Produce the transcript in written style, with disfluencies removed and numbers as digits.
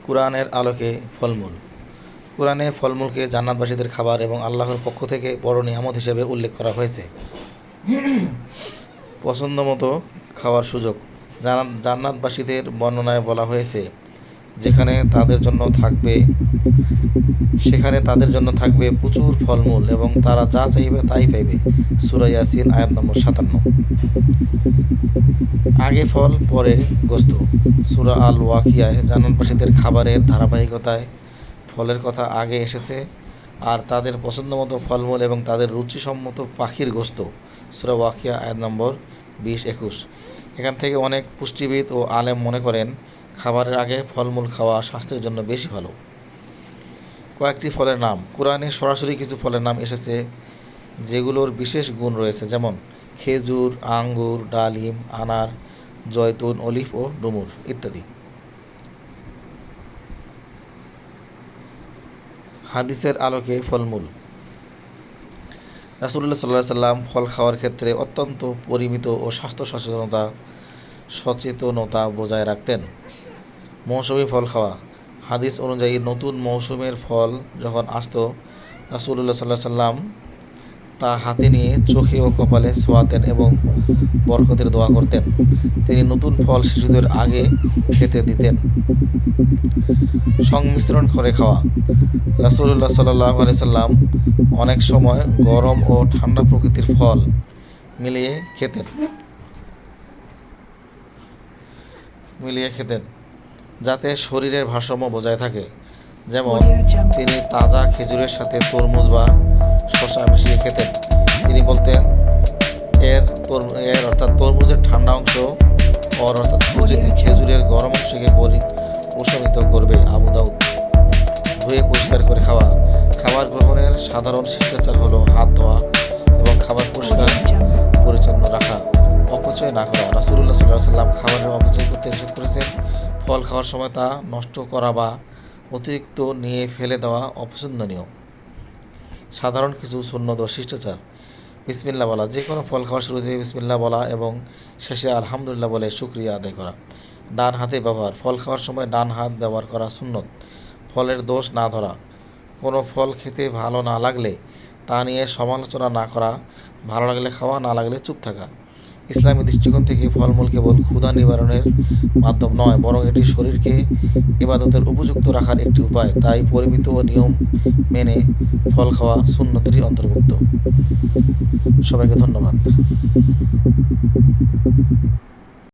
কুরআনের আলোকে ফলমূল। কুরআনে ফলমূলকে জান্নাতবাসীদের খাবার এবং আল্লাহর পক্ষ থেকে বড় নিয়ামত হিসেবে উল্লেখ করা হয়েছে। পছন্দমতো খাওয়ার সুযোগ। জান্নাতবাসীদের বর্ণনায় বলা হয়েছে, সেখানে তাদের জন্য থাকবে প্রচুর ফলমূল এবং তারা যা চাইবে তাই পাইবে। সূরা ইয়াসিন আয়াত নম্বর 57। আগে ফল পরে গোশত। সূরা আল ওয়াকিয়ায় জান্নাতবাসীদের খাবারের ধারাবাহিকতায় ফলের কথা আগে এসেছে, আর তাদের পছন্দমতো ফলমূল এবং তাদের রুচিসম্মত পাখির গোশত। সূরা ওয়াকিয়া আয়াত নম্বর 20-21। এখান থেকে অনেক পুষ্টিবিদ ও আলেম মনে করেন খাবারের আগে ফলমূল খাওয়া স্বাস্থ্যের জন্য বেশি ভালো। কয়েকটি ফলের নাম। কুরআনে সরাসরি কিছু ফলের নাম এসেছে যেগুলোর বিশেষ গুণ রয়েছে, যেমন খেজুর, আঙ্গুর, ডালিম, আনার, জয়তুন, অলিভ ও ডুমুর ইত্যাদি। হাদিসের আলোকে ফলমূল। রাসূলুল্লাহ সাল্লাল্লাহু আলাইহি ওয়াসাল্লাম ফল খাওয়ার ক্ষেত্রে অত্যন্ত পরিমিত ও স্বাস্থ্য সচেতনতা বজায় রাখতেন। মৌসুমী ফল খাওয়া। হাদিস অনুযায়ী নতুন মৌসুমের ফল যখন আসত, রাসূলুল্লাহ সাল্লাল্লাহু আলাইহি ওয়াসাল্লাম তা হাতে নিয়ে চোখে ও কপালে ছোঁয়াতেন এবং বরকতের দোয়া করতেন। তিনি নতুন ফল শিশুদের আগে খেতে দিতেন। সংমিশ্রণ করে খাওয়া। রাসূলুল্লাহ সাল্লাল্লাহু আলাইহি ওয়াসাল্লাম অনেক সময় গরম ও ঠান্ডা প্রকৃতির ফল মিলিয়ে খেতেন যাতে শরীরের ভারসাম্য বজায় থাকে। যেমন তিনি তাজা খেজুরের সাথে তরমুজ বা শসা মিশিয়ে খেতেন। তিনি বলতেন, এর অর্থাৎ তরমুজের ঠান্ডা অংশ অর্থাৎ খেজুরের গরম অংশকে প্রশমিত করবে। আবু দাউদ। ধুয়ে পরিষ্কার করে খাওয়া। খাবার গ্রহণের সাধারণ শিষ্টাচার হলো হাত ধোয়া এবং খাবার পরিষ্কার পরিচ্ছন্ন রাখা, অপচয় না করা। রাসূলুল্লাহ সাল্লাল্লাহু আলাইহি ওয়াসাল্লাম খাবারের অপচয় করতে নিষেধ করেছেন। ফল খাওয়ার সময় তা নষ্ট করা বা অতিরিক্ত নিয়ে ফেলে দেওয়া অপছন্দনীয়। সাধারণ কিছু সুন্নত ও শিষ্টাচার। বিসমিল্লাহ বলা। যে কোনো ফল খাওয়ার শুরুতে বিসমিল্লাহ বলা এবং শেষে আলহামদুলিল্লাহ বলে শুকরিয়া আদায় করা। ডান হাতে ব্যবহার। ফল খাওয়ার সময় ডান হাত ব্যবহার করা সুন্নত। ফলের দোষ না ধরা। কোনো ফল খেতে ভালো না লাগলে তা নিয়ে সমালোচনা না করা। ভালো লাগলে খাওয়া, না লাগলে চুপ থাকা। ইসলামী দৃষ্টিকোণ থেকে ফলমূল কেবল ক্ষুধা নিবারণের মাধ্যম নয়, বরং এটি শরীরকে ইবাদতের উপযুক্ত রাখার একটি উপায়। তাই পরিমিত ও নিয়ম মেনে ফল খাওয়া সুন্নতেরই অন্তর্ভুক্ত। সবাইকে ধন্যবাদ।